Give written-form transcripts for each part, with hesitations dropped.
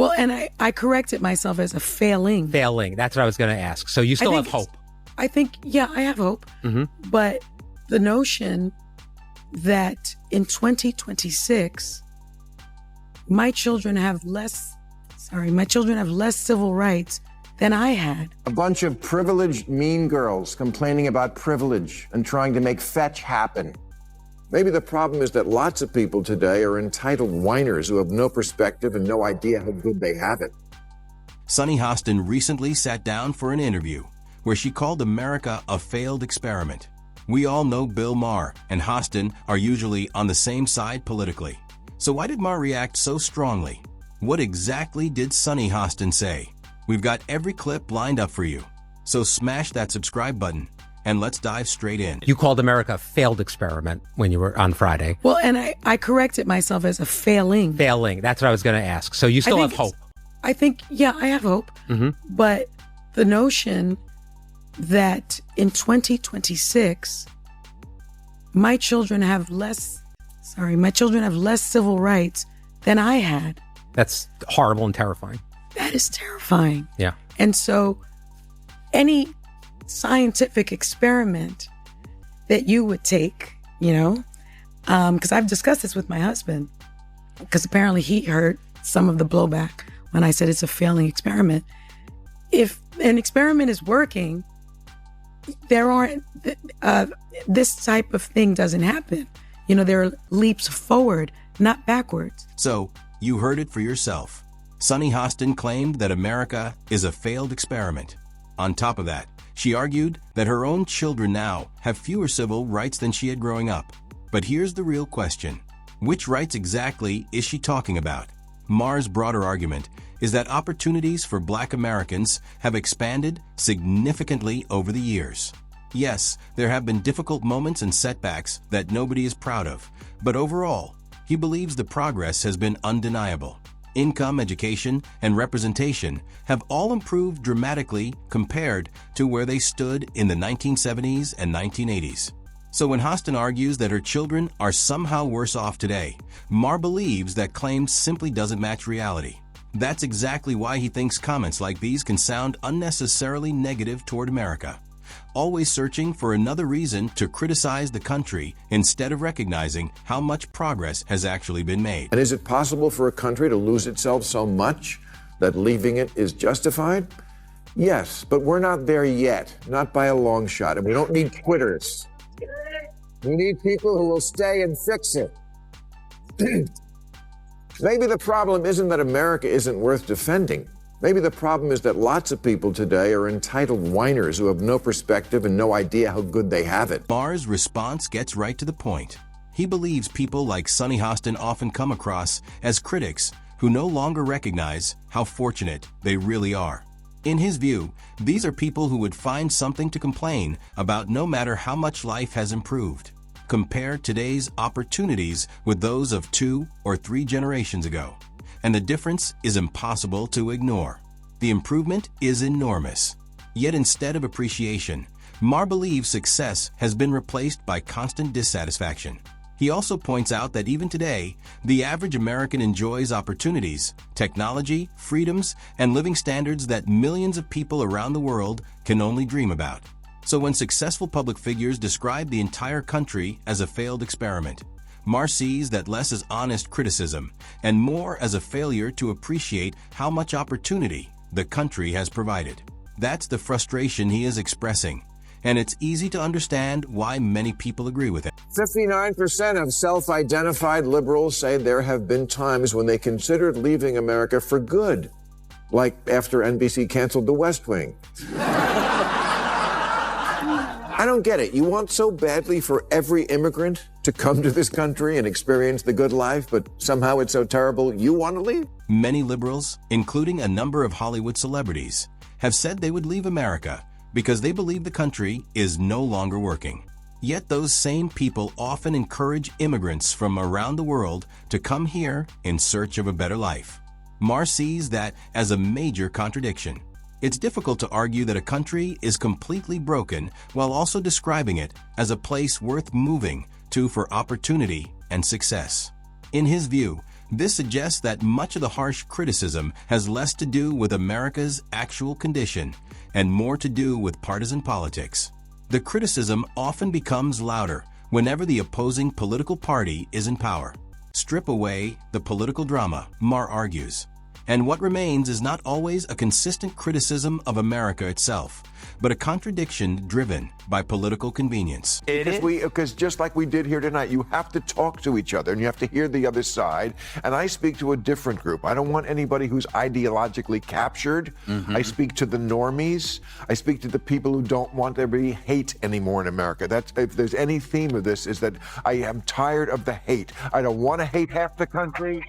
Well, and I corrected myself as a failing. Failing. That's what I was going to ask. So you still have hope. I think, yeah, I have hope. Mm-hmm. But the notion that in 2026, my children have less civil rights than I had. A bunch of privileged mean girls complaining about privilege and trying to make fetch happen. Maybe the problem is that lots of people today are entitled whiners who have no perspective and no idea how good they have it. Sunny Hostin recently sat down for an interview where she called America a failed experiment. We all know Bill Maher and Hostin are usually on the same side politically. So why did Maher react so strongly? What exactly did Sunny Hostin say? We've got every clip lined up for you. So smash that subscribe button and let's dive straight in. You called America a failed experiment when you were on Friday. Well, and I corrected myself as a failing. Failing. That's what I was going to ask. So you still have hope. I think, yeah, I have hope. Mm-hmm. But the notion that in 2026, my children have less civil rights than I had. That's horrible and terrifying. That is terrifying. Yeah. And so any scientific experiment that you would take, because I've discussed this with my husband, because apparently he heard some of the blowback when I said it's a failing experiment. If an experiment is working, this type of thing doesn't happen. There are leaps forward, not backwards. So you heard it for yourself. Sunny Hostin claimed that America is a failed experiment. On top of that, she argued that her own children now have fewer civil rights than she had growing up. But here's the real question. Which rights exactly is she talking about? Maher's broader argument is that opportunities for Black Americans have expanded significantly over the years. Yes, there have been difficult moments and setbacks that nobody is proud of, but overall, he believes the progress has been undeniable. Income, education, and representation have all improved dramatically compared to where they stood in the 1970s and 1980s. So when Hostin argues that her children are somehow worse off today, Maher believes that claim simply doesn't match reality. That's exactly why he thinks comments like these can sound unnecessarily negative toward America. Always searching for another reason to criticize the country instead of recognizing how much progress has actually been made. And is it possible for a country to lose itself so much that leaving it is justified? Yes, but we're not there yet, not by a long shot. And we don't need quitters. We need people who will stay and fix it. Maybe the problem isn't that America isn't worth defending. Maybe the problem is that lots of people today are entitled whiners who have no perspective and no idea how good they have it. Maher's response gets right to the point. He believes people like Sunny Hostin often come across as critics who no longer recognize how fortunate they really are. In his view, these are people who would find something to complain about no matter how much life has improved. Compare today's opportunities with those of 2 or 3 generations ago, and the difference is impossible to ignore. The improvement is enormous. Yet instead of appreciation, Maher believes success has been replaced by constant dissatisfaction. He also points out that even today, the average American enjoys opportunities, technology, freedoms, and living standards that millions of people around the world can only dream about. So when successful public figures describe the entire country as a failed experiment, Maher sees that less as honest criticism and more as a failure to appreciate how much opportunity the country has provided. That's the frustration he is expressing, and it's easy to understand why many people agree with him. 59% of self-identified liberals say there have been times when they considered leaving America for good, like after NBC canceled The West Wing. I don't get it. You want so badly for every immigrant to come to this country and experience the good life, but somehow it's so terrible you want to leave? Many liberals, including a number of Hollywood celebrities, have said they would leave America because they believe the country is no longer working. Yet those same people often encourage immigrants from around the world to come here in search of a better life. Maher sees that as a major contradiction. It's difficult to argue that a country is completely broken while also describing it as a place worth moving to for opportunity and success. In his view, This suggests that much of the harsh criticism has less to do with America's actual condition and more to do with partisan politics. The criticism often becomes louder whenever the opposing political party is in power. Strip away the political drama, Maher argues, and what remains is not always a consistent criticism of America itself, but a contradiction driven by political convenience. Because just like we did here tonight, you have to talk to each other and you have to hear the other side. And I speak to a different group. I don't want anybody who's ideologically captured. I speak to the normies. I speak to the people who don't want there to be hate anymore in America. If there's any theme of this, is that I am tired of the hate. I don't want to hate half the country.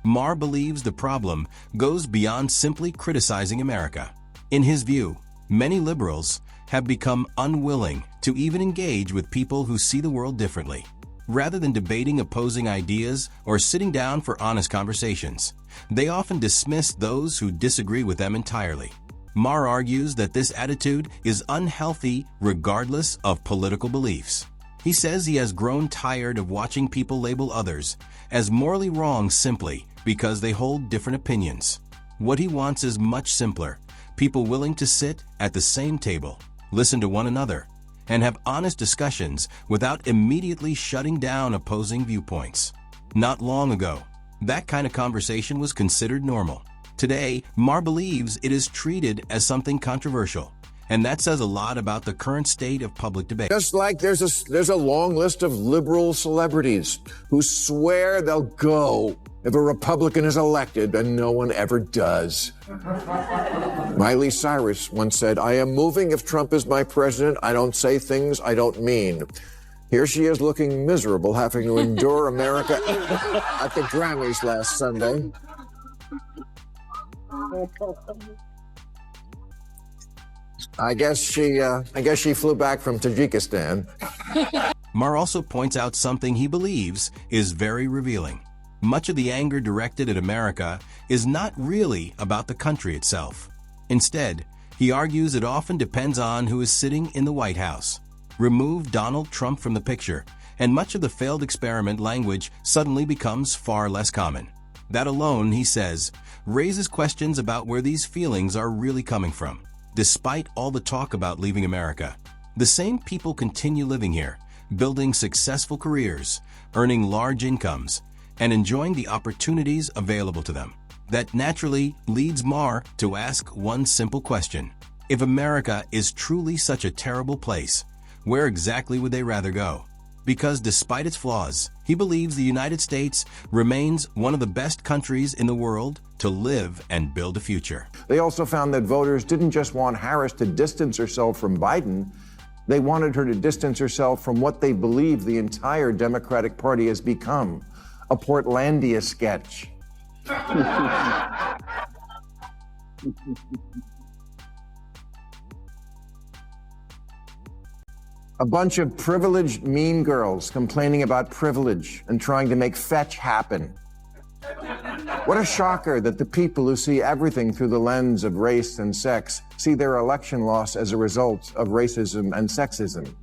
Maher believes the problem goes beyond simply criticizing America. In his view, many liberals have become unwilling to even engage with people who see the world differently. Rather than debating opposing ideas or sitting down for honest conversations, they often dismiss those who disagree with them entirely. Maher argues that this attitude is unhealthy regardless of political beliefs. He says he has grown tired of watching people label others as morally wrong simply because they hold different opinions. What he wants is much simpler: people willing to sit at the same table, listen to one another, and have honest discussions without immediately shutting down opposing viewpoints. Not long ago, that kind of conversation was considered normal. Today, Maher believes it is treated as something controversial, and that says a lot about the current state of public debate. Just like there's a long list of liberal celebrities who swear they'll go if a Republican is elected, and no one ever does. Miley Cyrus once said, "I am moving if Trump is my president. I don't say things I don't mean." Here she is looking miserable, having to endure America at the Grammys last Sunday. I guess she flew back from Tajikistan. Maher also points out something he believes is very revealing. Much of the anger directed at America is not really about the country itself. Instead, he argues it often depends on who is sitting in the White House. Remove Donald Trump from the picture, and much of the failed experiment language suddenly becomes far less common. That alone, he says, raises questions about where these feelings are really coming from. Despite all the talk about leaving America, the same people continue living here, building successful careers, earning large incomes, and enjoying the opportunities available to them. That naturally leads Maher to ask one simple question: if America is truly such a terrible place, where exactly would they rather go? Because despite its flaws, he believes the United States remains one of the best countries in the world to live and build a future. They also found that voters didn't just want Harris to distance herself from Biden. They wanted her to distance herself from what they believe the entire Democratic Party has become: a Portlandia sketch. A bunch of privileged mean girls complaining about privilege and trying to make fetch happen. What a shocker that the people who see everything through the lens of race and sex see their election loss as a result of racism and sexism.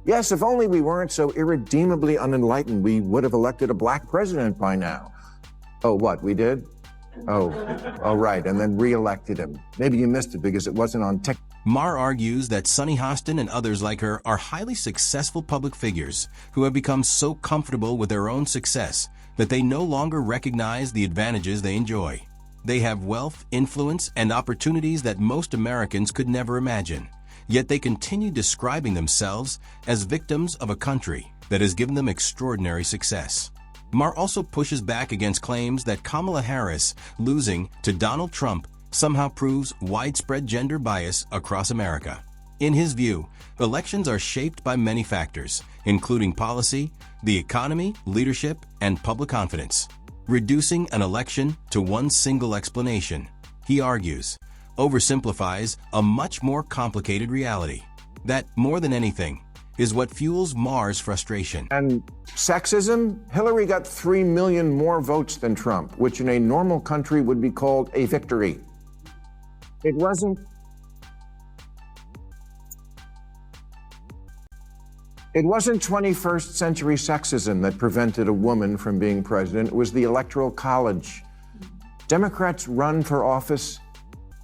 Yes, if only we weren't so irredeemably unenlightened, we would have elected a black president by now. Oh, what, we did? Oh, right, and then re-elected him. Maybe you missed it because it wasn't on TikTok. Maher argues that Sunny Hostin and others like her are highly successful public figures who have become so comfortable with their own success that they no longer recognize the advantages they enjoy. They have wealth, influence, and opportunities that most Americans could never imagine. Yet they continue describing themselves as victims of a country that has given them extraordinary success. Maher also pushes back against claims that Kamala Harris losing to Donald Trump somehow proves widespread gender bias across America. In his view, elections are shaped by many factors, including policy, the economy, leadership, and public confidence. Reducing an election to one single explanation, he argues, oversimplifies a much more complicated reality. That, more than anything, is what fuels Maher's frustration. And sexism? Hillary got 3 million more votes than Trump, which in a normal country would be called a victory. It wasn't It wasn't 21st century sexism that prevented a woman from being president. It was the Electoral College. Democrats run for office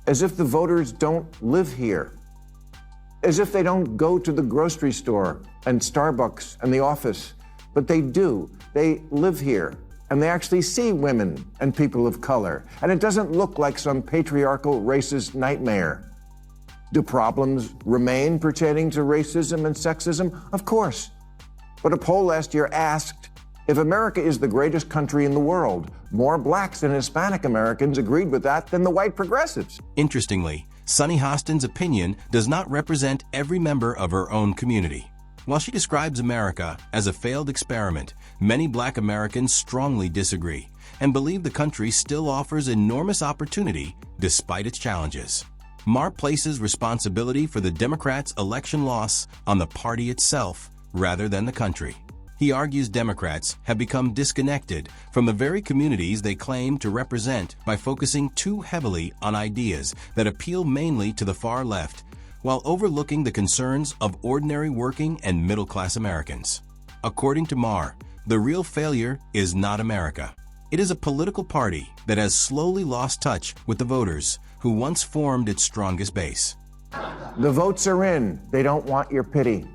as if the voters don't live here, as if they don't go to the grocery store and Starbucks and the office, but they do. They live here, and they actually see women and people of color, and it doesn't look like some patriarchal racist nightmare. Do problems remain pertaining to racism and sexism? Of course. But a poll last year asked, if America is the greatest country in the world, more blacks and Hispanic Americans agreed with that than the white progressives. Interestingly, Sunny Hostin's opinion does not represent every member of her own community. While she describes America as a failed experiment, many black Americans strongly disagree and believe the country still offers enormous opportunity despite its challenges. Maher places responsibility for the Democrats' election loss on the party itself rather than the country. He argues Democrats have become disconnected from the very communities they claim to represent by focusing too heavily on ideas that appeal mainly to the far left, while overlooking the concerns of ordinary working and middle-class Americans. According to Maher, the real failure is not America. It is a political party that has slowly lost touch with the voters who once formed its strongest base. The votes are in. They don't want your pity.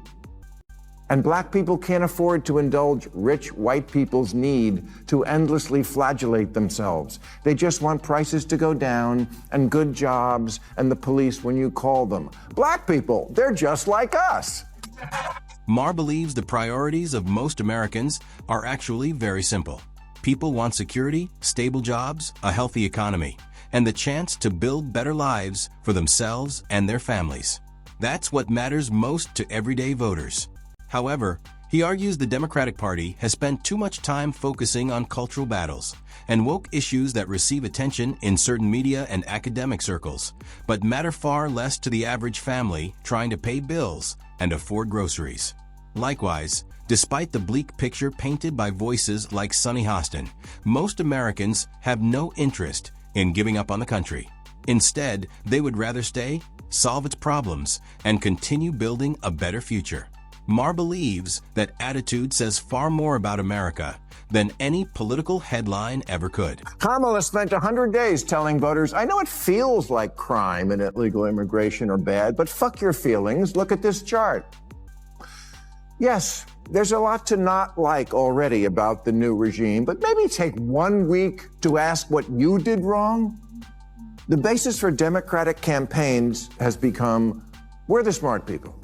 And black people can't afford to indulge rich white people's need to endlessly flagellate themselves. They just want prices to go down and good jobs and the police when you call them. Black people, they're just like us. Maher believes the priorities of most Americans are actually very simple. People want security, stable jobs, a healthy economy, and the chance to build better lives for themselves and their families. That's what matters most to everyday voters. However, he argues the Democratic Party has spent too much time focusing on cultural battles and woke issues that receive attention in certain media and academic circles, but matter far less to the average family trying to pay bills and afford groceries. Likewise, despite the bleak picture painted by voices like Sunny Hostin, most Americans have no interest in giving up on the country. Instead, they would rather stay, solve its problems, and continue building a better future. Maher believes that attitude says far more about America than any political headline ever could. Kamala spent 100 days telling voters, I know it feels like crime and illegal immigration are bad, but fuck your feelings. Look at this chart. Yes, there's a lot to not like already about the new regime, but maybe take 1 week to ask what you did wrong. The basis for Democratic campaigns has become, we're the smart people.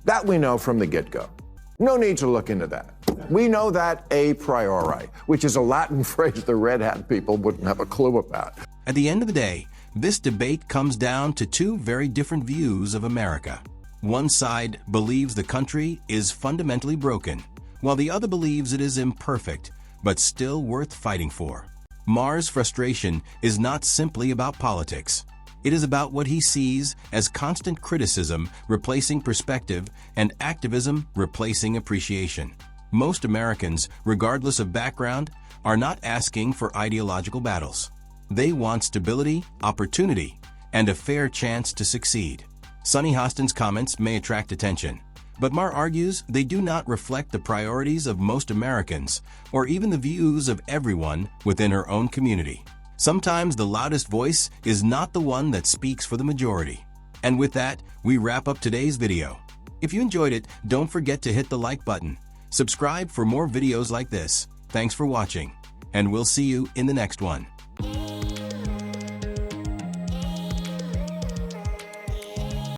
That we know from the get-go. No need to look into that. We know that a priori, which is a Latin phrase the red hat people wouldn't have a clue about. At the end of the day, this debate comes down to two very different views of America. One side believes the country is fundamentally broken, while the other believes it is imperfect, but still worth fighting for. Maher's frustration is not simply about politics. It is about what he sees as constant criticism replacing perspective and activism replacing appreciation. Most Americans, regardless of background, are not asking for ideological battles. They want stability, opportunity, and a fair chance to succeed. Sunny Hostin's comments may attract attention, but Maher argues they do not reflect the priorities of most Americans or even the views of everyone within her own community. Sometimes the loudest voice is not the one that speaks for the majority. And with that, we wrap up today's video. If you enjoyed it, don't forget to hit the like button. Subscribe for more videos like this. Thanks for watching, and we'll see you in the next one.